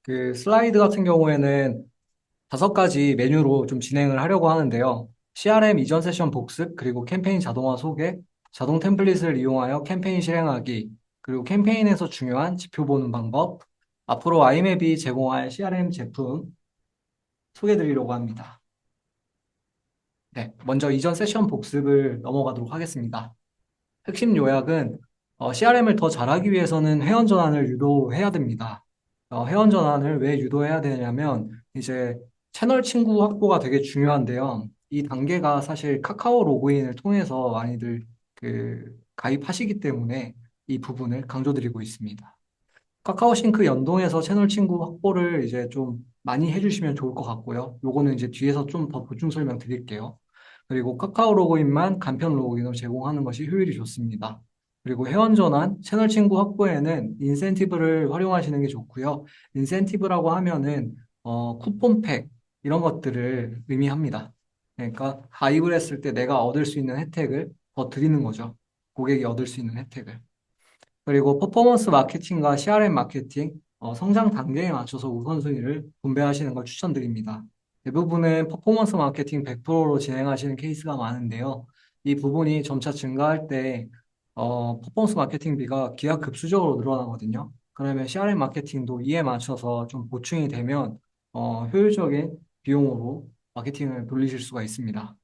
그 슬라이드 같은 경우에는 5가지 메뉴로 좀 진행을 하려고 하는데요. CRM 이전 세션 복습, 그리고 캠페인 자동화 소개, 자동 템플릿을 이용하여 캠페인 실행하기, 그리고 캠페인에서 중요한 지표 보는 방법, 앞으로 아이맵이 제공할 CRM 제품 소개해 드리려고 합니다. 네, 먼저 이전 세션 복습을 넘어가도록 하겠습니다. 핵심 요약은 CRM을 더 잘하기 위해서는 회원 전환을 유도해야 됩니다. 회원 전환을 왜 유도해야 되냐면 이제 채널 친구 확보가 되게 중요한데요. 이 단계가 사실 카카오 로그인을 통해서 많이들 가입하시기 때문에 이 부분을 강조드리고 있습니다. 카카오 싱크 연동해서 채널 친구 확보를 이제 좀 많이 해주시면 좋을 것 같고요. 요거는 이제 뒤에서 좀 더 보충 설명 드릴게요. 그리고 카카오 로그인만 간편 로그인으로 제공하는 것이 효율이 좋습니다. 그리고 회원 전환, 채널 친구 확보에는 인센티브를 활용하시는 게 좋고요. 인센티브라고 하면은 쿠폰팩 이런 것들을 의미합니다. 그러니까 가입을 했을 때 내가 얻을 수 있는 혜택을 더 드리는 거죠. 고객이 얻을 수 있는 혜택을. 그리고 퍼포먼스 마케팅과 CRM 마케팅, 성장 단계에 맞춰서 우선순위를 분배하시는 걸 추천드립니다. 대부분은 퍼포먼스 마케팅 100%로 진행하시는 케이스가 많은데요. 이 부분이 점차 증가할 때, 퍼포먼스 마케팅비가 기하급수적으로 늘어나거든요. 그러면 CRM 마케팅도 이에 맞춰서 좀 보충이 되면, 효율적인 비용으로 마케팅을 돌리실 수가 있습니다.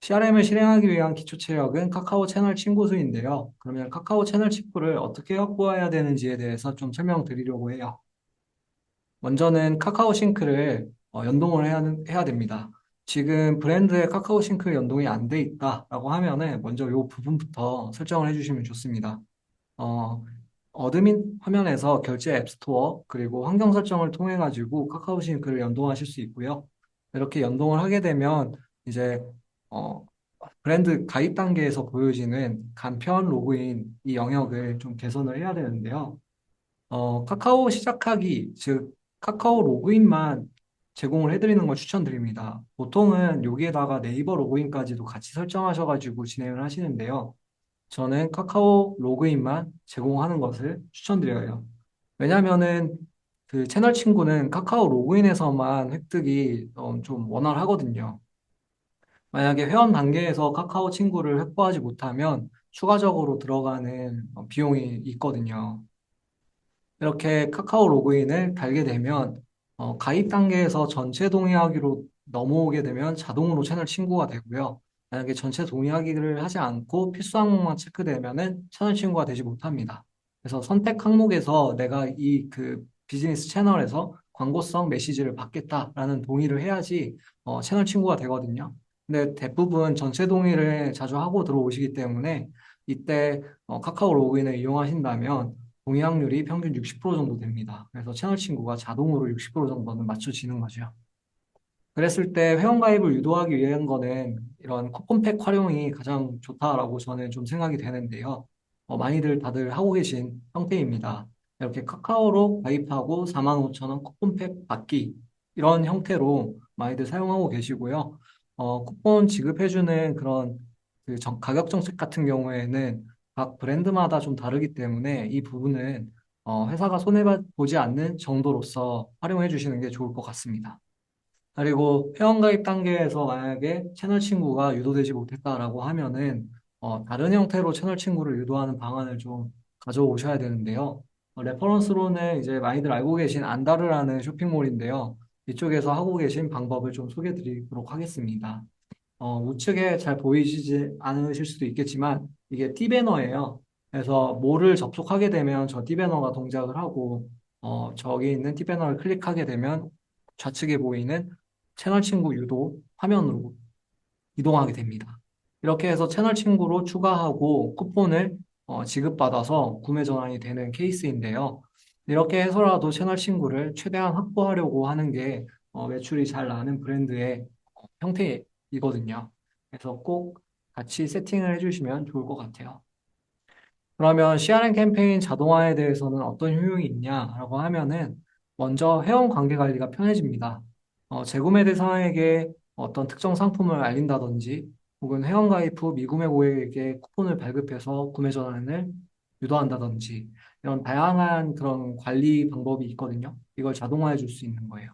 CRM을 실행하기 위한 기초 체력은 카카오 채널 친구 수인데요. 그러면 카카오 채널 친구를 어떻게 확보해야 되는지에 대해서 좀 설명드리려고 해요. 먼저는 카카오 싱크를 연동을 해야 됩니다. 지금 브랜드에 카카오 싱크 연동이 안 돼 있다라고 하면은 먼저 이 부분부터 설정을 해주시면 좋습니다. 어, 어드민 화면에서 결제 앱스토어 그리고 환경 설정을 통해 가지고 카카오 싱크를 연동하실 수 있고요. 이렇게 연동을 하게 되면 이제 어, 브랜드 가입 단계에서 보여지는 간편 로그인 이 영역을 좀 개선을 해야 되는데요. 카카오 시작하기, 즉 카카오 로그인만 제공을 해드리는 걸 추천드립니다. 보통은 여기에다가 네이버 로그인까지도 같이 설정하셔가지고 진행을 하시는데요. 저는 카카오 로그인만 제공하는 것을 추천드려요. 왜냐면은 그 채널 친구는 카카오 로그인에서만 획득이 좀 원활하거든요. 만약에 회원 단계에서 카카오 친구를 확보하지 못하면 추가적으로 들어가는 비용이 있거든요. 이렇게 카카오 로그인을 달게 되면 가입 단계에서 전체 동의하기로 넘어오게 되면 자동으로 채널 친구가 되고요. 만약에 전체 동의하기를 하지 않고 필수 항목만 체크되면은 채널 친구가 되지 못합니다. 그래서 선택 항목에서 내가 이 비즈니스 채널에서 광고성 메시지를 받겠다라는 동의를 해야지 채널 친구가 되거든요. 근데 대부분 전체 동의를 자주 하고 들어오시기 때문에 이때 카카오 로그인을 이용하신다면 동의확률이 평균 60% 정도 됩니다. 그래서 채널 친구가 자동으로 60% 정도는 맞춰지는 거죠. 그랬을 때 회원가입을 유도하기 위한 거는 이런 쿠폰팩 활용이 가장 좋다라고 저는 좀 생각이 되는데요. 많이들 다들 하고 계신 형태입니다. 이렇게 카카오로 가입하고 45,000원 쿠폰팩 받기 이런 형태로 많이들 사용하고 계시고요. 쿠폰 지급해주는 그런 가격 정책 같은 경우에는 각 브랜드마다 좀 다르기 때문에 이 부분은 회사가 손해보지 않는 정도로서 활용해 주시는 게 좋을 것 같습니다. 그리고 회원가입 단계에서 만약에 채널 친구가 유도되지 못했다라고 하면은 다른 형태로 채널 친구를 유도하는 방안을 좀 가져오셔야 되는데요. 레퍼런스로는 이제 많이들 알고 계신 안다르라는 쇼핑몰인데요. 이쪽에서 하고 계신 방법을 좀 소개해 드리도록 하겠습니다. 우측에 잘 보이시지 않으실 수도 있겠지만 이게 T배너예요. 그래서 뭐를 접속하게 되면 저 T배너가 동작을 하고 저기 있는 T배너를 클릭하게 되면 좌측에 보이는 채널 친구 유도 화면으로 이동하게 됩니다. 이렇게 해서 채널 친구로 추가하고 쿠폰을 지급받아서 구매 전환이 되는 케이스인데요. 이렇게 해서라도 채널 친구를 최대한 확보하려고 하는 게 매출이 잘 나는 브랜드의 형태이거든요. 그래서 꼭 같이 세팅을 해주시면 좋을 것 같아요. 그러면 CRM 캠페인 자동화에 대해서는 어떤 효용이 있냐라고 하면은 먼저 회원 관계 관리가 편해집니다. 재구매 대상에게 어떤 특정 상품을 알린다든지 혹은 회원 가입 후 미구매 고객에게 쿠폰을 발급해서 구매 전환을 유도한다든지 이런 다양한 그런 관리 방법이 있거든요. 이걸 자동화해 줄 수 있는 거예요.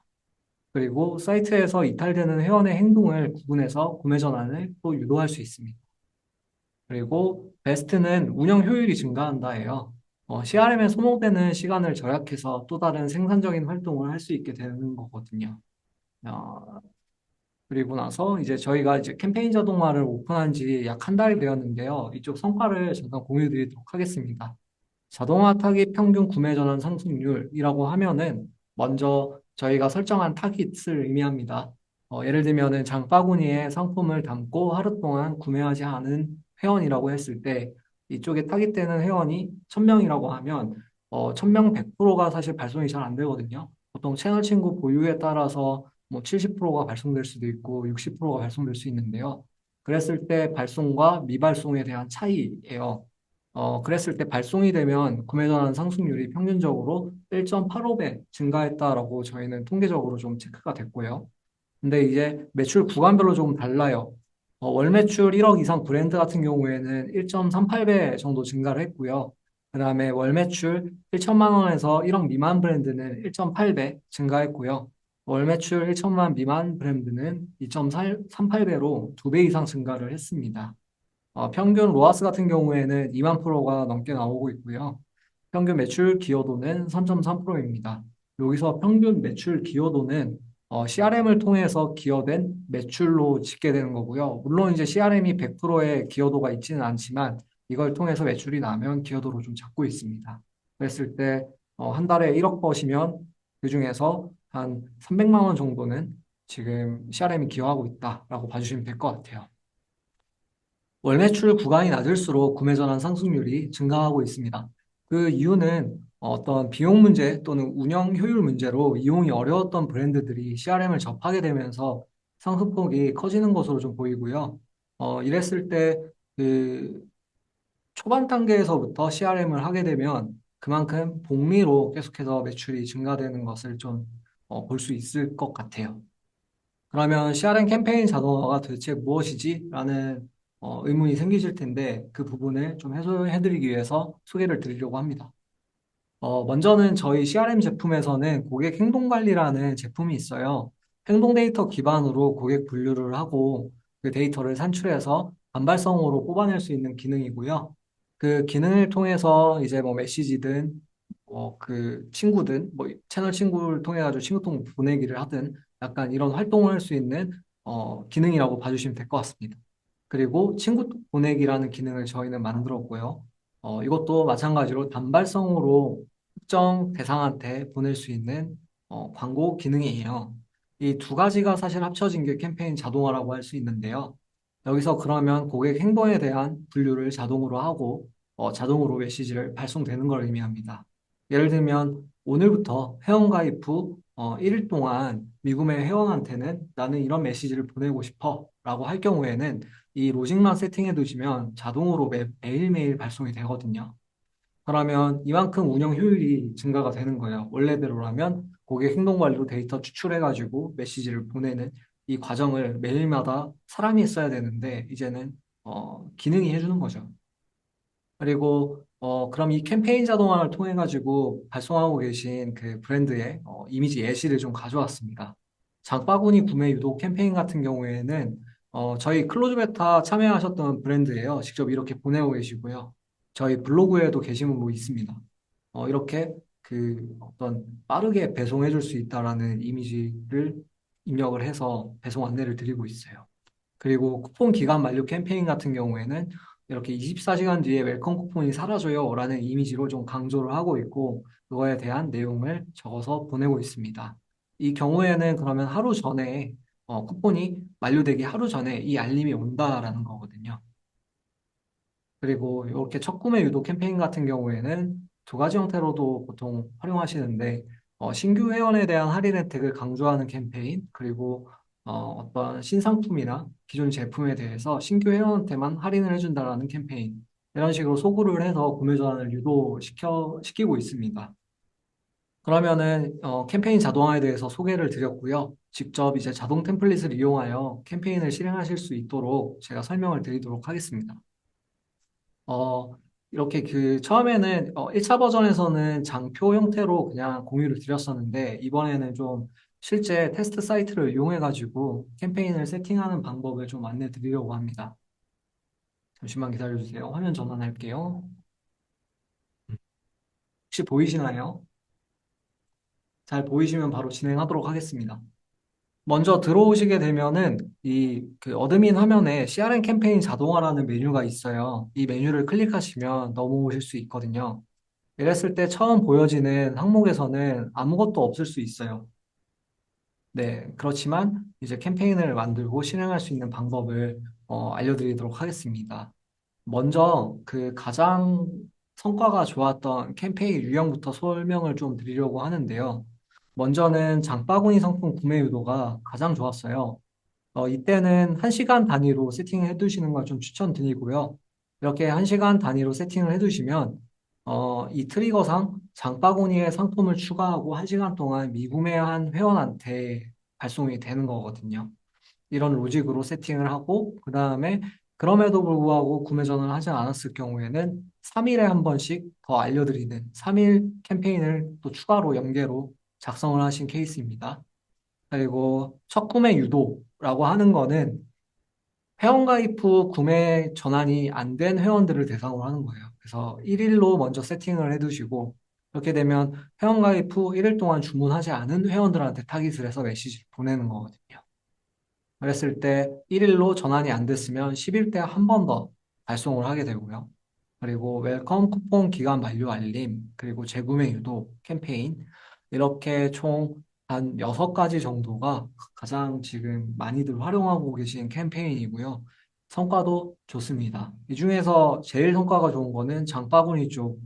그리고 사이트에서 이탈되는 회원의 행동을 구분해서 구매 전환을 또 유도할 수 있습니다. 그리고 베스트는 운영 효율이 증가한다예요. CRM에 소모되는 시간을 절약해서 또 다른 생산적인 활동을 할 수 있게 되는 거거든요. 어, 그리고 나서 이제 저희가 이제 캠페인 자동화를 오픈한 지 약 한 달이 되었는데요. 이쪽 성과를 잠깐 공유 드리도록 하겠습니다. 자동화 타깃 평균 구매 전환 상승률이라고 하면은 먼저 저희가 설정한 타깃을 의미합니다. 예를 들면은 장바구니에 상품을 담고 하루 동안 구매하지 않은 회원이라고 했을 때 이쪽에 타깃되는 회원이 1000명이라고 하면 1000명 100%가 사실 발송이 잘 안 되거든요. 보통 채널 친구 보유에 따라서 뭐 70%가 발송될 수도 있고 60%가 발송될 수 있는데요. 그랬을 때 발송과 미발송에 대한 차이예요. 그랬을 때 발송이 되면 구매 전환 상승률이 평균적으로 1.85배 증가했다라고 저희는 통계적으로 좀 체크가 됐고요. 근데 이제 매출 구간별로 조금 달라요. 월 매출 1억 이상 브랜드 같은 경우에는 1.38배 정도 증가를 했고요. 그다음에 월 매출 1천만 원에서 1억 미만 브랜드는 1.8배 증가했고요. 월 매출 1천만 미만 브랜드는 2.38배로 2배 이상 증가를 했습니다. 평균 로아스 같은 경우에는 2만 프로가 넘게 나오고 있고요. 평균 매출 기여도는 3.3%입니다. 여기서 평균 매출 기여도는 CRM을 통해서 기여된 매출로 집계 되는 거고요. 물론 이제 CRM이 100%의 기여도가 있지는 않지만 이걸 통해서 매출이 나면 기여도로 좀 잡고 있습니다. 그랬을 때 한 달에 1억 버시면 그중에서 한 300만 원 정도는 지금 CRM이 기여하고 있다라고 봐주시면 될 것 같아요. 월 매출 구간이 낮을수록 구매 전환 상승률이 증가하고 있습니다. 그 이유는 어떤 비용 문제 또는 운영 효율 문제로 이용이 어려웠던 브랜드들이 CRM을 접하게 되면서 상승폭이 커지는 것으로 좀 보이고요. 이랬을 때 그 초반 단계에서부터 CRM을 하게 되면 그만큼 복리로 계속해서 매출이 증가되는 것을 좀 볼 수 있을 것 같아요. 그러면 CRM 캠페인 자동화가 도대체 무엇이지? 라는 의문이 생기실 텐데 그 부분을 좀 해소해드리기 위해서 소개를 드리려고 합니다. 먼저는 저희 CRM 제품에서는 고객 행동 관리라는 제품이 있어요. 행동 데이터 기반으로 고객 분류를 하고 그 데이터를 산출해서 반발성으로 뽑아낼 수 있는 기능이고요. 그 기능을 통해서 이제 뭐 메시지든 그 친구든 뭐 채널 친구를 통해 가지고 친구통 보내기를 하든 약간 이런 활동을 할 수 있는 기능이라고 봐주시면 될 것 같습니다. 그리고 친구 보내기라는 기능을 저희는 만들었고요. 이것도 마찬가지로 단발성으로 특정 대상한테 보낼 수 있는 광고 기능이에요. 이 두 가지가 사실 합쳐진 게 캠페인 자동화라고 할 수 있는데요. 여기서 그러면 고객 행동에 대한 분류를 자동으로 하고 자동으로 메시지를 발송되는 걸 의미합니다. 예를 들면 오늘부터 회원가입 후 1일 동안 미구매 회원한테는 나는 이런 메시지를 보내고 싶어 라고 할 경우에는 이 로직만 세팅해 두시면 자동으로 매일매일 발송이 되거든요. 그러면 이만큼 운영 효율이 증가가 되는 거예요. 원래대로라면 고객 행동 관리로 데이터 추출해가지고 메시지를 보내는 이 과정을 매일마다 사람이 했어야 되는데 이제는 기능이 해주는 거죠. 그리고 그럼 이 캠페인 자동화를 통해 가지고 발송하고 계신 그 브랜드의 이미지 예시를 좀 가져왔습니다. 장바구니 구매 유도 캠페인 같은 경우에는 저희 클로즈 베타 참여하셨던 브랜드예요. 직접 이렇게 보내고 계시고요. 저희 블로그에도 게시물로 있습니다. 이렇게 그 어떤 빠르게 배송해 줄 수 있다라는 이미지를 입력을 해서 배송 안내를 드리고 있어요. 그리고 쿠폰 기간 만료 캠페인 같은 경우에는 이렇게 24시간 뒤에 웰컴 쿠폰이 사라져요 라는 이미지로 좀 강조를 하고 있고 그거에 대한 내용을 적어서 보내고 있습니다. 이 경우에는 그러면 하루 전에 쿠폰이 만료되기 하루 전에 이 알림이 온다라는 거거든요. 그리고 이렇게 첫 구매 유도 캠페인 같은 경우에는 두 가지 형태로도 보통 활용하시는데 신규 회원에 대한 할인 혜택을 강조하는 캠페인 그리고 어떤 신상품이나 기존 제품에 대해서 신규 회원한테만 할인을 해준다라는 캠페인 이런 식으로 소구를 해서 구매 전환을 시키고 있습니다. 그러면은 캠페인 자동화에 대해서 소개를 드렸고요. 직접 이제 자동 템플릿을 이용하여 캠페인을 실행하실 수 있도록 제가 설명을 드리도록 하겠습니다. 어, 이렇게 처음에는 1차 버전에서는 장표 형태로 그냥 공유를 드렸었는데 이번에는 좀 실제 테스트 사이트를 이용해가지고 캠페인을 세팅하는 방법을 좀 안내 드리려고 합니다. 잠시만 기다려주세요. 화면 전환할게요. 혹시 보이시나요? 잘 보이시면 바로 진행하도록 하겠습니다. 먼저 들어오시게 되면은 어드민 화면에 CRM 캠페인 자동화라는 메뉴가 있어요. 이 메뉴를 클릭하시면 넘어오실 수 있거든요. 이랬을 때 처음 보여지는 항목에서는 아무것도 없을 수 있어요. 네, 그렇지만 이제 캠페인을 만들고 실행할 수 있는 방법을 알려드리도록 하겠습니다. 먼저 가장 성과가 좋았던 캠페인 유형부터 설명을 좀 드리려고 하는데요. 먼저는 장바구니 상품 구매 유도가 가장 좋았어요. 이때는 1시간 단위로 세팅을 해두시는 걸 좀 추천드리고요. 이렇게 1시간 단위로 세팅을 해두시면 이 트리거상 장바구니에 상품을 추가하고 1시간 동안 미구매한 회원한테 발송이 되는 거거든요. 이런 로직으로 세팅을 하고 그 다음에 그럼에도 불구하고 구매 전환을 하지 않았을 경우에는 3일에 한 번씩 더 알려드리는 3일 캠페인을 또 추가로 연계로 작성을 하신 케이스입니다. 그리고 첫 구매 유도라고 하는 거는 회원가입 후 구매 전환이 안 된 회원들을 대상으로 하는 거예요. 그래서 1일로 먼저 세팅을 해두시고 그렇게 되면 회원가입 후 1일 동안 주문하지 않은 회원들한테 타깃을 해서 메시지를 보내는 거거든요. 그랬을 때 1일로 전환이 안 됐으면 10일 때 한 번 더 발송을 하게 되고요. 그리고 웰컴 쿠폰 기간 만료 알림, 그리고 재구매 유도 캠페인, 이렇게 총 한 6가지 정도가 가장 지금 많이들 활용하고 계신 캠페인이고요. 성과도 좋습니다. 이 중에서 제일 성과가 좋은 거는 장바구니 쪽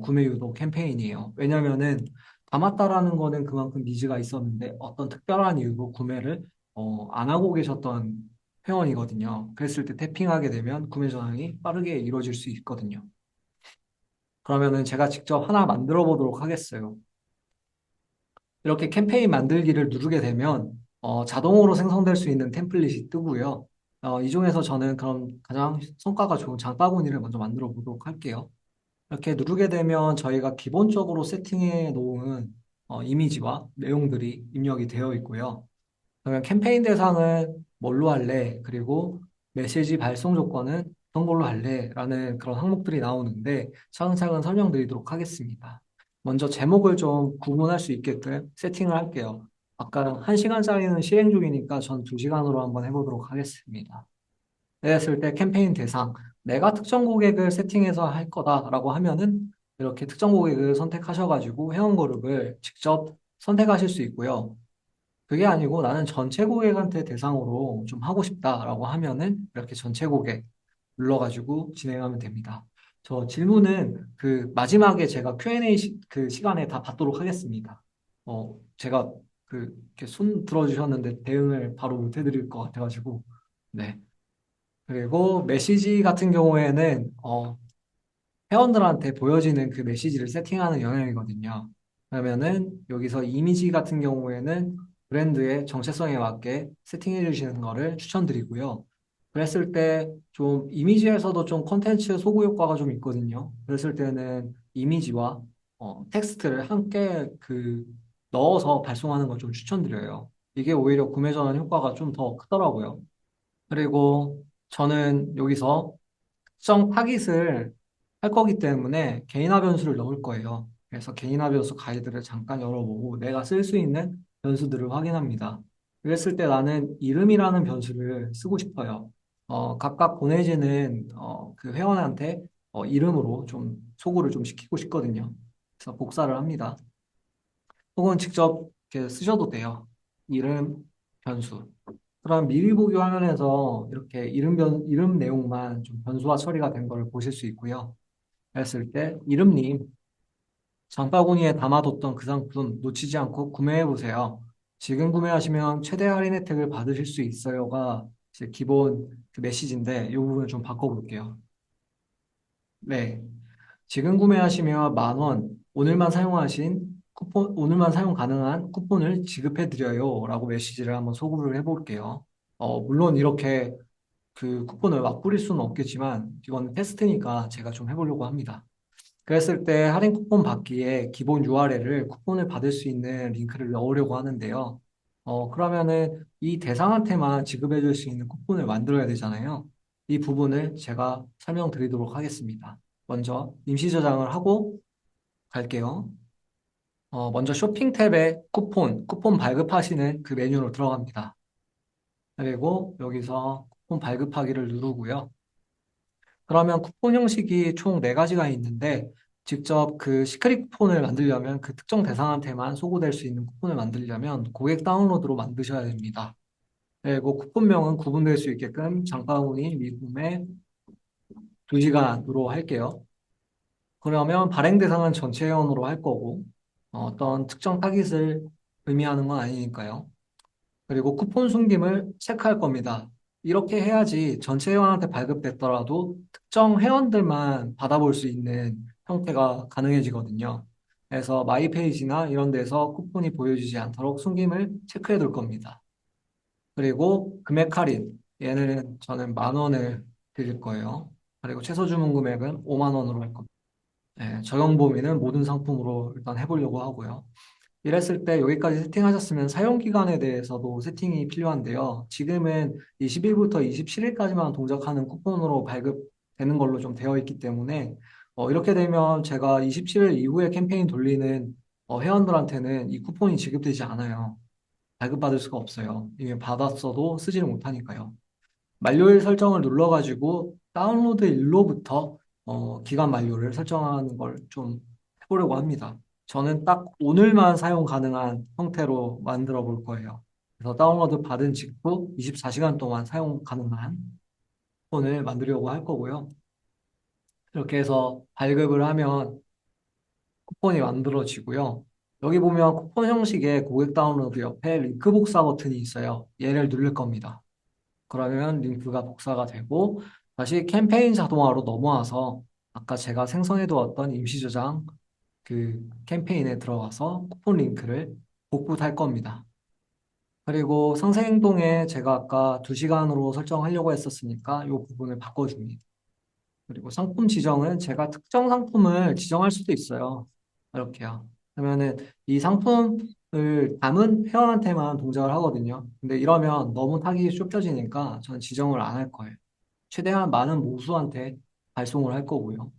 구매 유도 캠페인이에요. 왜냐면은 담았다라는 거는 그만큼 니즈가 있었는데 어떤 특별한 이유로 구매를 안 하고 계셨던 회원이거든요. 그랬을 때 태핑하게 되면 구매 전환이 빠르게 이루어질 수 있거든요. 그러면은 제가 직접 하나 만들어 보도록 하겠어요. 이렇게 캠페인 만들기를 누르게 되면 자동으로 생성될 수 있는 템플릿이 뜨고요. 이 중에서 저는 그럼 가장 성과가 좋은 장바구니를 먼저 만들어 보도록 할게요. 이렇게 누르게 되면 저희가 기본적으로 세팅해 놓은 이미지와 내용들이 입력이 되어 있고요. 그러면 캠페인 대상은 뭘로 할래? 그리고 메시지 발송 조건은 어떤 걸로 할래? 라는 그런 항목들이 나오는데 차근차근 설명드리도록 하겠습니다. 먼저 제목을 좀 구분할 수 있게끔 세팅을 할게요. 아까 1시간짜리는 실행 중이니까 전 2시간으로 한번 해보도록 하겠습니다. 그랬을 때 캠페인 대상, 내가 특정 고객을 세팅해서 할 거다라고 하면은 이렇게 특정 고객을 선택하셔가지고 회원 그룹을 직접 선택하실 수 있고요. 그게 아니고 나는 전체 고객한테 대상으로 좀 하고 싶다라고 하면은 이렇게 전체 고객 눌러가지고 진행하면 됩니다. 저 질문은 마지막에 제가 Q&A 시간에 다 받도록 하겠습니다. 제가 이렇게 손 들어주셨는데 대응을 바로 못 해드릴 것 같아가지고. 네. 그리고 메시지 같은 경우에는 회원들한테 보여지는 그 메시지를 세팅하는 영역이거든요. 그러면은 여기서 이미지 같은 경우에는 브랜드의 정체성에 맞게 세팅해 주시는 거를 추천드리고요. 그랬을 때 좀 이미지에서도 좀 콘텐츠 소구 효과가 좀 있거든요. 그랬을 때는 이미지와 텍스트를 함께 넣어서 발송하는 걸 좀 추천드려요. 이게 오히려 구매 전환 효과가 좀 더 크더라고요. 그리고 저는 여기서 특정 타깃을 할 거기 때문에 개인화 변수를 넣을 거예요. 그래서 개인화 변수 가이드를 잠깐 열어보고 내가 쓸 수 있는 변수들을 확인합니다. 그랬을 때 나는 이름이라는 변수를 쓰고 싶어요. 각각 보내지는 그 회원한테 이름으로 좀 소구를 좀 시키고 싶거든요. 그래서 복사를 합니다. 혹은 직접 이렇게 쓰셔도 돼요. 이름 변수. 그럼 미리 보기 화면에서 이렇게 이름 내용만 좀 변수화 처리가 된 걸 보실 수 있고요. 했을 때 이름님 장바구니에 담아뒀던 그 상품 놓치지 않고 구매해 보세요. 지금 구매하시면 최대 할인 혜택을 받으실 수 있어요가 이제 기본 메시지인데 이 부분을 좀 바꿔볼게요. 네. 지금 구매하시면 10,000원, 오늘만 사용 가능한 쿠폰을 지급해 드려요 라고 메시지를 한번 소구를 해볼게요. 물론 이렇게 그 쿠폰을 막 뿌릴 수는 없겠지만 이건 테스트니까 제가 좀 해보려고 합니다. 그랬을 때 할인 쿠폰 받기에 기본 URL을 쿠폰을 받을 수 있는 링크를 넣으려고 하는데요. 그러면은 이 대상한테만 지급해 줄 수 있는 쿠폰을 만들어야 되잖아요. 이 부분을 제가 설명드리도록 하겠습니다. 먼저 임시 저장을 하고 갈게요. 먼저 쇼핑 탭에 쿠폰 발급하시는 그 메뉴로 들어갑니다. 그리고 여기서 쿠폰 발급하기를 누르고요. 그러면 쿠폰 형식이 총 네가지가 있는데 직접 그 시크릿 쿠폰을 만들려면 그 특정 대상한테만 소구될 수 있는 쿠폰을 만들려면 고객 다운로드로 만드셔야 됩니다. 그리고 쿠폰명은 구분될 수 있게끔 장바구니 미구매 2시간으로 할게요. 그러면 발행 대상은 전체 회원으로 할 거고 어떤 특정 타깃을 의미하는 건 아니니까요. 그리고 쿠폰 숨김을 체크할 겁니다. 이렇게 해야지 전체 회원한테 발급됐더라도 특정 회원들만 받아볼 수 있는 형태가 가능해지거든요. 그래서 마이 페이지나 이런 데서 쿠폰이 보여지지 않도록 숨김을 체크해 둘 겁니다. 그리고 금액 할인. 얘는 저는 10,000원을 드릴 거예요. 그리고 최소 주문 금액은 5만 원으로 할 겁니다. 네, 적용 범위는 모든 상품으로 일단 해보려고 하고요. 이랬을 때 여기까지 세팅하셨으면 사용 기간에 대해서도 세팅이 필요한데요. 지금은 20일부터 27일까지만 동작하는 쿠폰으로 발급되는 걸로 좀 되어 있기 때문에 이렇게 되면 제가 27일 이후에 캠페인 돌리는 회원들한테는 이 쿠폰이 지급되지 않아요. 발급받을 수가 없어요. 이미 받았어도 쓰지를 못하니까요. 만료일 설정을 눌러가지고 다운로드 일로부터 기간 만료를 설정하는 걸 좀 해보려고 합니다. 저는 딱 오늘만 사용 가능한 형태로 만들어 볼 거예요. 그래서 다운로드 받은 직후 24시간 동안 사용 가능한 폰을 만들려고 할 거고요. 이렇게 해서 발급을 하면 쿠폰이 만들어지고요. 여기 보면 쿠폰 형식의 고객 다운로드 옆에 링크 복사 버튼이 있어요. 얘를 누를 겁니다. 그러면 링크가 복사가 되고 다시 캠페인 자동화로 넘어와서 아까 제가 생성해 두었던 임시 저장 그 캠페인에 들어가서 쿠폰 링크를 복붙할 겁니다. 그리고 상세 행동에 제가 아까 2시간으로 설정하려고 했었으니까 이 부분을 바꿔줍니다. 그리고 상품 지정은 제가 특정 상품을 지정할 수도 있어요. 이렇게요. 그러면은 이 상품을 담은 회원한테만 동작을 하거든요. 근데 이러면 너무 타깃이 좁혀지니까 저는 지정을 안 할 거예요. 최대한 많은 모수한테 발송을 할 거고요.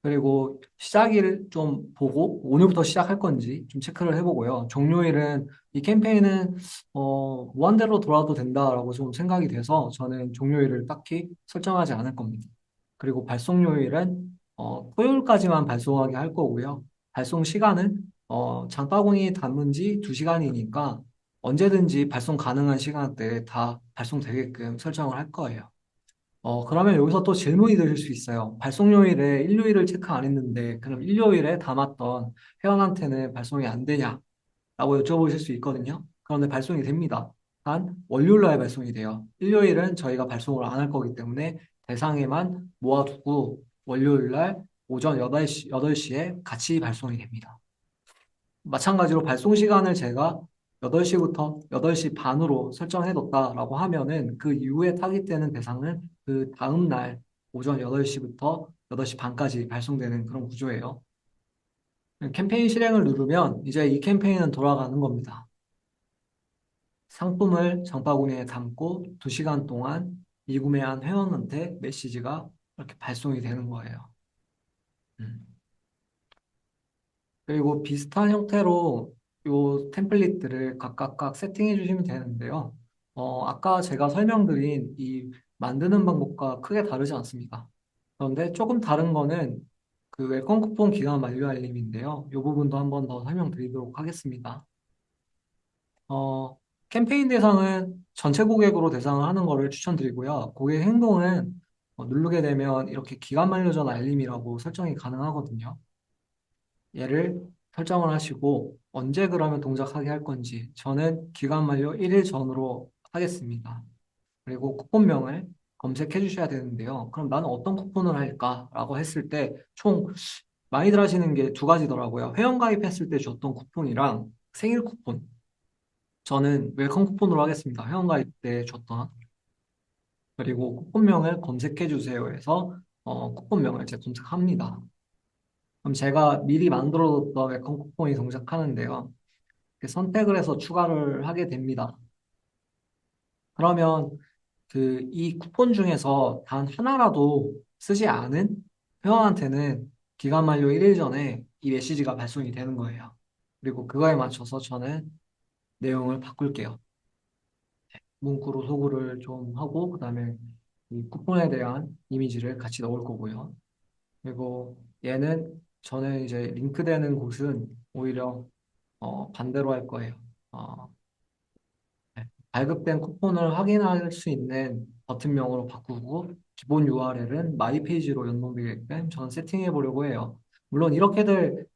그리고 시작일을 좀 보고 오늘부터 시작할 건지 좀 체크를 해보고요. 종료일은 이 캠페인은 무한대로 돌아도 된다라고 좀 생각이 돼서 저는 종료일을 딱히 설정하지 않을 겁니다. 그리고 발송료일은 토요일까지만 발송하게 할 거고요. 발송 시간은 장바구니 담은 지 2시간이니까 언제든지 발송 가능한 시간대에 다 발송되게끔 설정을 할 거예요. 그러면 여기서 또 질문이 드실 수 있어요. 발송료일에 일요일을 체크 안 했는데, 그럼 일요일에 담았던 회원한테는 발송이 안 되냐? 라고 여쭤보실 수 있거든요. 그런데 발송이 됩니다. 단, 월요일 날 발송이 돼요. 일요일은 저희가 발송을 안 할 거기 때문에 대상에만 모아두고 월요일 날 오전 8시에 같이 발송이 됩니다. 마찬가지로 발송 시간을 제가 8시부터 8시 반으로 설정해뒀다라고 하면은 그 이후에 타깃되는 대상은 그 다음 날 오전 8시부터 8시 반까지 발송되는 그런 구조예요. 캠페인 실행을 누르면 이제 이 캠페인은 돌아가는 겁니다. 상품을 장바구니에 담고 2시간 동안 미구매한 회원한테 메시지가 이렇게 발송이 되는 거예요. 음. 그리고 비슷한 형태로 요 템플릿들을 각각 세팅해 주시면 되는데요. 아까 제가 설명드린 이 만드는 방법과 크게 다르지 않습니다. 그런데 조금 다른 거는 그 웰컴 쿠폰 기간 만료 알림인데요. 이 부분도 한번 더 설명드리도록 하겠습니다. 어, 캠페인 대상은 전체 고객으로 대상을 하는 거를 추천드리고요. 고객 행동은 누르게 되면 이렇게 기간 만료 전 알림이라고 설정이 가능하거든요. 얘를 설정을 하시고 언제 그러면 동작하게 할 건지 저는 기간 만료 1일 전으로 하겠습니다. 그리고 쿠폰명을 검색해 주셔야 되는데요. 그럼 나는 어떤 쿠폰을 할까라고 했을 때 총 많이들 하시는 게 2가지더라고요. 회원 가입했을 때 줬던 쿠폰이랑 생일 쿠폰. 저는 웰컴 쿠폰으로 하겠습니다. 회원 가입 때 줬던. 그리고 쿠폰명을 검색해 주세요 해서 쿠폰명을 이제 검색합니다. 그럼 제가 미리 만들어뒀던 웰컴 쿠폰이 동작하는데요. 이렇게 선택을 해서 추가를 하게 됩니다. 그러면 이 쿠폰 중에서 단 하나라도 쓰지 않은 회원한테는 기간 만료 1일 전에 이 메시지가 발송이 되는 거예요. 그리고 그거에 맞춰서 저는 내용을 바꿀게요. 문구로 소구를 좀 하고, 그다음에 이 쿠폰에 대한 이미지를 같이 넣을 거고요. 그리고 저는 이제 링크되는 곳은 오히려 반대로 할 거예요. 어, 네. 발급된 쿠폰을 확인할 수 있는 버튼명으로 바꾸고 기본 URL은 마이 페이지로 연동되게끔 저는 세팅해 보려고 해요. 물론 이렇게들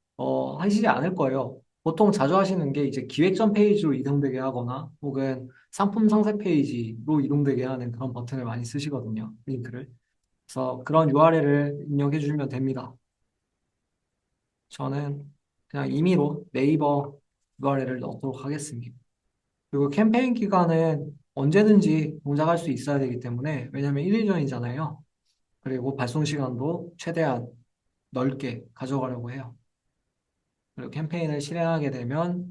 하시지 않을 거예요. 보통 자주 하시는 게 이제 기획전 페이지로 이동되게 하거나 혹은 상품 상세 페이지로 이동되게 하는 그런 버튼을 많이 쓰시거든요. 링크를. 그래서 그런 URL을 입력해 주시면 됩니다. 저는 그냥 임의로 네이버 URL을 넣도록 하겠습니다. 그리고 캠페인 기간은 언제든지 동작할 수 있어야 되기 때문에, 왜냐하면 1일 전이잖아요. 그리고 발송 시간도 최대한 넓게 가져가려고 해요. 그리고 캠페인을 실행하게 되면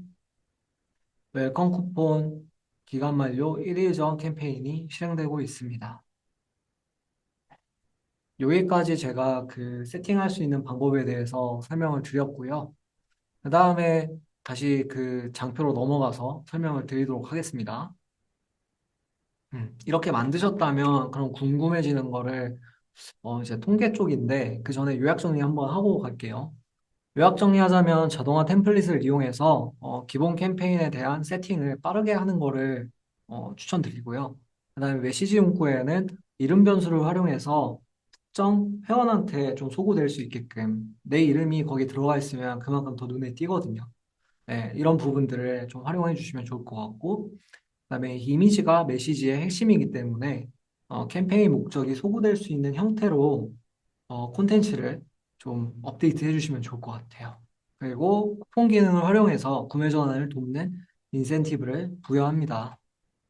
웰컴 쿠폰 기간 만료 1일 전 캠페인이 실행되고 있습니다. 여기까지 제가 세팅할 수 있는 방법에 대해서 설명을 드렸고요. 그 다음에 다시 장표로 넘어가서 설명을 드리도록 하겠습니다. 이렇게 만드셨다면 그럼 궁금해지는 거를 이제 통계 쪽인데 그 전에 요약 정리 한번 하고 갈게요. 요약 정리하자면 자동화 템플릿을 이용해서 기본 캠페인에 대한 세팅을 빠르게 하는 거를 추천드리고요. 그다음에 메시지 문구에는 이름 변수를 활용해서 특정 회원한테 좀 소구될 수 있게끔 내 이름이 거기 들어가 있으면 그만큼 더 눈에 띄거든요. 네, 이런 부분들을 좀 활용해 주시면 좋을 것 같고, 그다음에 이미지가 메시지의 핵심이기 때문에 캠페인 목적이 소구될 수 있는 형태로 콘텐츠를 좀 업데이트 해주시면 좋을 것 같아요. 그리고 쿠폰 기능을 활용해서 구매 전환을 돕는 인센티브를 부여합니다.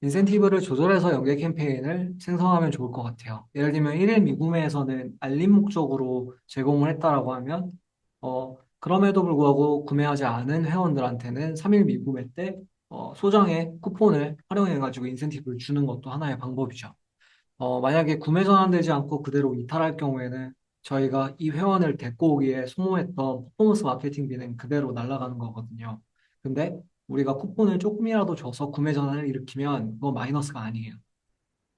인센티브를 조절해서 연계 캠페인을 생성하면 좋을 것 같아요. 예를 들면 1일 미구매에서는 알림 목적으로 제공을 했다라고 하면 그럼에도 불구하고 구매하지 않은 회원들한테는 3일 미구매 때 소정의 쿠폰을 활용해가지고 인센티브를 주는 것도 하나의 방법이죠. 만약에 구매 전환되지 않고 그대로 이탈할 경우에는 저희가 이 회원을 데리고 오기에 소모했던 퍼포먼스 마케팅비는 그대로 날아가는 거거든요. 근데 우리가 쿠폰을 조금이라도 줘서 구매 전환을 일으키면 그건 마이너스가 아니에요.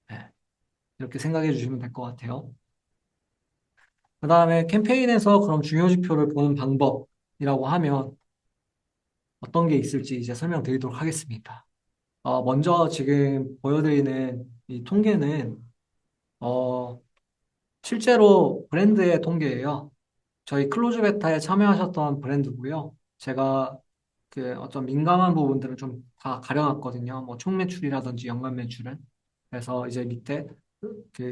네, 이렇게 생각해 주시면 될 것 같아요. 그 다음에 캠페인에서 그럼 중요 지표를 보는 방법이라고 하면 어떤 게 있을지 이제 설명드리도록 하겠습니다. 먼저 지금 보여드리는 이 통계는 어, 실제로 브랜드의 통계예요. 저희 클로즈 베타에 참여하셨던 브랜드고요. 제가 어떤 민감한 부분들은 좀 다 가려놨거든요. 뭐 총 매출이라든지 연간 매출은. 그래서 이제 밑에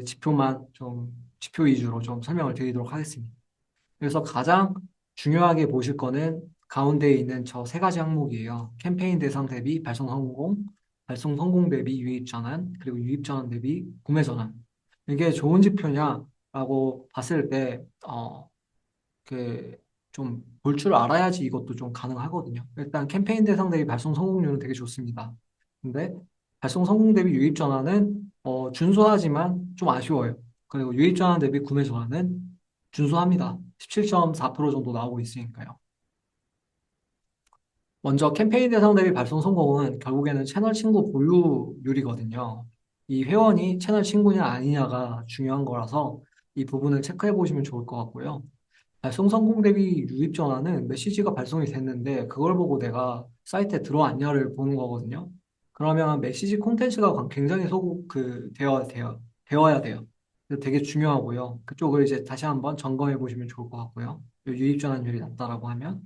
지표만 좀 지표 위주로 좀 설명을 드리도록 하겠습니다. 그래서 가장 중요하게 보실 거는 가운데에 있는 저 세 가지 항목이에요. 캠페인 대상 대비 발송 성공 대비 유입 전환, 그리고 유입 전환 대비 구매 전환. 이게 좋은 지표냐라고 봤을 때, 좀 볼 줄 알아야지 이것도 좀 가능하거든요. 일단 캠페인 대상 대비 발송 성공률은 되게 좋습니다. 근데 발송 성공 대비 유입 전환은 준수하지만 좀 아쉬워요. 그리고 유입 전환 대비 구매 전환은 준수합니다. 17.4% 정도 나오고 있으니까요. 먼저 캠페인 대상 대비 발송 성공은 결국에는 채널 친구 보유율이거든요. 이 회원이 채널 친구냐 아니냐가 중요한 거라서 이 부분을 체크해 보시면 좋을 것 같고요. 발송 성공 대비 유입 전화는 메시지가 발송이 됐는데 그걸 보고 내가 사이트에 들어왔냐를 보는 거거든요. 그러면 메시지 콘텐츠가 굉장히 되어야 돼요. 그래서 되게 중요하고요. 그쪽을 이제 다시 한번 점검해 보시면 좋을 것 같고요. 유입 전환율이 낮다라고 하면.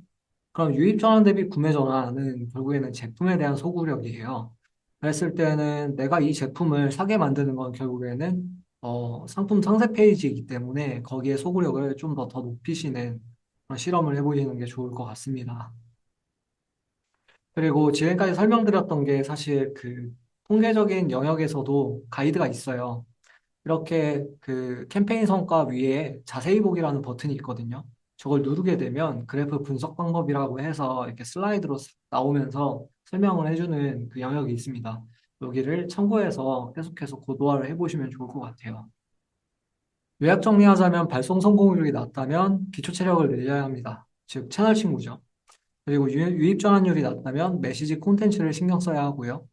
그럼 유입 전환 대비 구매 전환은 결국에는 제품에 대한 소구력이에요. 그랬을 때는 내가 이 제품을 사게 만드는 건 결국에는 상품 상세 페이지이기 때문에 거기에 소구력을 좀 더 높이시는 그런 실험을 해보시는 게 좋을 것 같습니다. 그리고 지금까지 설명드렸던 게 사실 통계적인 영역에서도 가이드가 있어요. 이렇게 그 캠페인 성과 위에 자세히 보기라는 버튼이 있거든요. 저걸 누르게 되면 그래프 분석 방법이라고 해서 이렇게 슬라이드로 싹 나오면서 설명을 해주는 그 영역이 있습니다. 여기를 참고해서 계속해서 고도화를 해보시면 좋을 것 같아요. 요약 정리하자면 발송 성공률이 낮다면 기초 체력을 늘려야 합니다. 즉 채널 친구죠. 그리고 유입 전환율이 낮다면 메시지 콘텐츠를 신경 써야 하고요.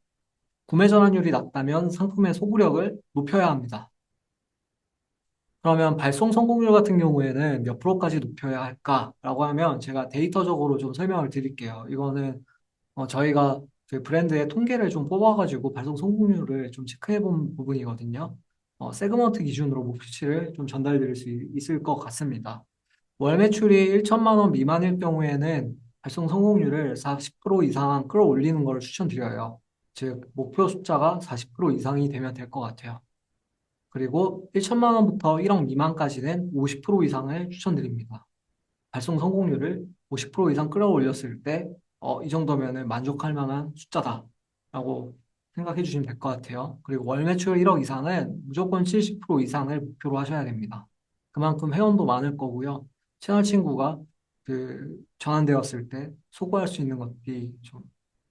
구매 전환율이 낮다면 상품의 소구력을 높여야 합니다. 그러면 발송 성공률 같은 경우에는 몇 프로까지 높여야 할까라고 하면 제가 데이터적으로 좀 설명을 드릴게요. 이거는 저희가 그 브랜드의 통계를 좀 뽑아가지고 발송 성공률을 좀 체크해 본 부분이거든요. 세그먼트 기준으로 목표치를 좀 전달드릴 수 있을 것 같습니다. 월 매출이 1천만 원 미만일 경우에는 발송 성공률을 40% 이상 끌어올리는 것을 추천드려요. 즉, 목표 숫자가 40% 이상이 되면 될 것 같아요. 그리고 1천만 원부터 1억 미만까지는 50% 이상을 추천드립니다. 발송 성공률을 50% 이상 끌어올렸을 때, 이 정도면은 만족할 만한 숫자다라고 생각해 주시면 될 것 같아요. 그리고 월 매출 1억 이상은 무조건 70% 이상을 목표로 하셔야 됩니다. 그만큼 회원도 많을 거고요. 채널 친구가 그 전환되었을 때 소구할 수 있는 것들이 좀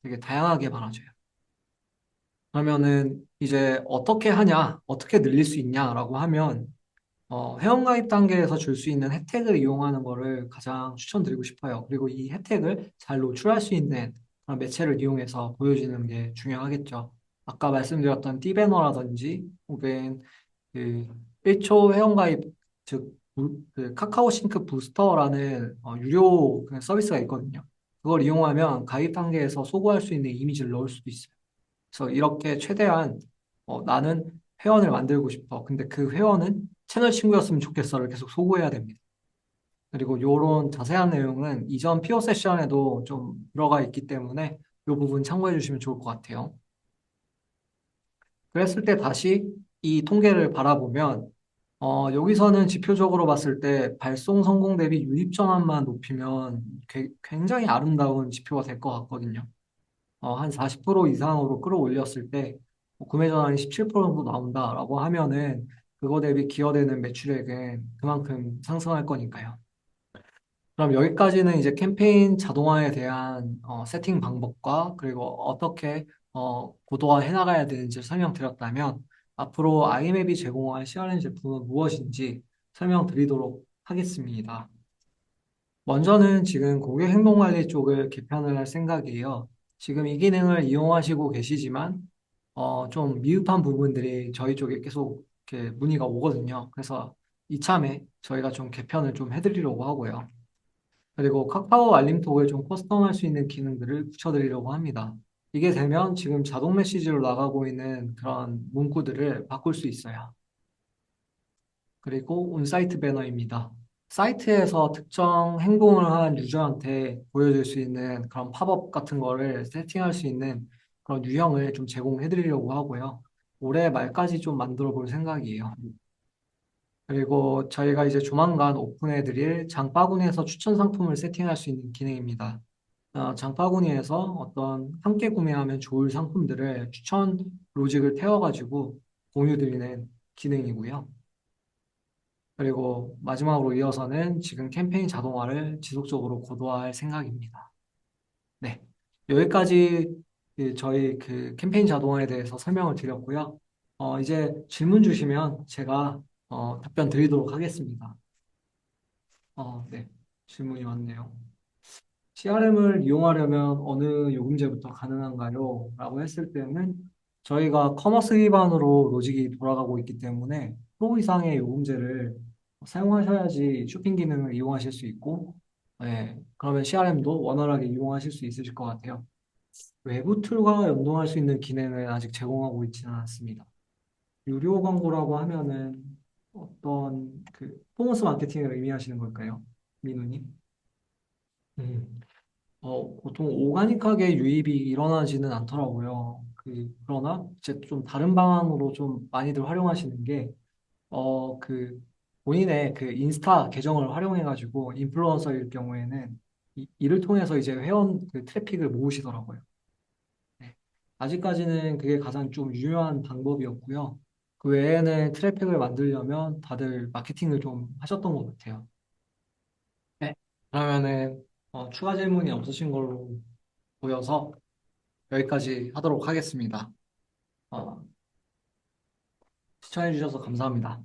되게 다양하게 많아져요. 그러면은 이제 어떻게 하냐, 어떻게 늘릴 수 있냐라고 하면 회원가입 단계에서 줄 수 있는 혜택을 이용하는 거를 가장 추천드리고 싶어요. 그리고 이 혜택을 잘 노출할 수 있는 그런 매체를 이용해서 보여주는 게 중요하겠죠. 아까 말씀드렸던 띠배너라든지 혹은 그 1초 회원가입, 즉 그 카카오 싱크 부스터라는 유료 그 서비스가 있거든요. 그걸 이용하면 가입 단계에서 소구할 수 있는 이미지를 넣을 수도 있어요. 그래서 이렇게 최대한 나는 회원을 만들고 싶어. 근데 그 회원은 채널 친구였으면 좋겠어를 계속 소구해야 됩니다. 그리고 이런 자세한 내용은 이전 피오 세션에도 좀 들어가 있기 때문에 이 부분 참고해 주시면 좋을 것 같아요. 그랬을 때 다시 이 통계를 바라보면 여기서는 지표적으로 봤을 때 발송 성공 대비 유입 전환만 높이면 굉장히 아름다운 지표가 될 것 같거든요. 한 40% 이상으로 끌어올렸을 때 구매 전환이 17% 정도 나온다라고 하면은 그거 대비 기여되는 매출액은 그만큼 상승할 거니까요. 그럼 여기까지는 이제 캠페인 자동화에 대한 세팅 방법과 그리고 어떻게 고도화해 나가야 되는지 설명드렸다면 앞으로 아이맵이 제공할 CRM 제품은 무엇인지 설명드리도록 하겠습니다. 먼저는 지금 고객 행동 관리 쪽을 개편을 할 생각이에요. 지금 이 기능을 이용하시고 계시지만, 좀 미흡한 부분들이 저희 쪽에 계속 이렇게 문의가 오거든요. 그래서 이참에 저희가 좀 개편을 좀 해드리려고 하고요. 그리고 카카오 알림톡을 좀 커스텀할 수 있는 기능들을 붙여드리려고 합니다. 이게 되면 지금 자동 메시지로 나가고 있는 그런 문구들을 바꿀 수 있어요. 그리고 온사이트 배너입니다. 사이트에서 특정 행동을 한 유저한테 보여줄 수 있는 그런 팝업 같은 거를 세팅할 수 있는 그런 유형을 좀 제공해 드리려고 하고요. 올해 말까지 좀 만들어 볼 생각이에요. 그리고 저희가 이제 조만간 오픈해 드릴 장바구니에서 추천 상품을 세팅할 수 있는 기능입니다. 장바구니에서 어떤 함께 구매하면 좋을 상품들을 추천 로직을 태워가지고 공유 드리는 기능이고요. 그리고 마지막으로 이어서는 지금 캠페인 자동화를 지속적으로 고도화할 생각입니다. 네. 여기까지 저희 그 캠페인 자동화에 대해서 설명을 드렸고요. 이제 질문 주시면 제가 답변 드리도록 하겠습니다. 네. 질문이 많네요. CRM을 이용하려면 어느 요금제부터 가능한가요? 라고 했을 때는 저희가 커머스 기반으로 로직이 돌아가고 있기 때문에 프로 이상의 요금제를 사용하셔야지 쇼핑 기능을 이용하실 수 있고, 네, 그러면 CRM도 원활하게 이용하실 수 있으실 것 같아요. 외부 툴과 연동할 수 있는 기능을 아직 제공하고 있지는 않습니다. 유료 광고라고 하면은 어떤 그 퍼포먼스 마케팅을 의미하시는 걸까요? 민우님? 음. 보통 오가닉하게 유입이 일어나지는 않더라고요. 그러나 이제 좀 다른 방안으로 좀 많이들 활용하시는 게, 그 본인의 그 인스타 계정을 활용해가지고 인플루언서일 경우에는 이를 통해서 이제 회원 그 트래픽을 모으시더라고요. 네. 아직까지는 그게 가장 좀 유효한 방법이었고요. 그 외에는 트래픽을 만들려면 다들 마케팅을 좀 하셨던 것 같아요. 네. 그러면은 추가 질문이 없으신 걸로 보여서 여기까지 하도록 하겠습니다. 어, 시청해주셔서 감사합니다.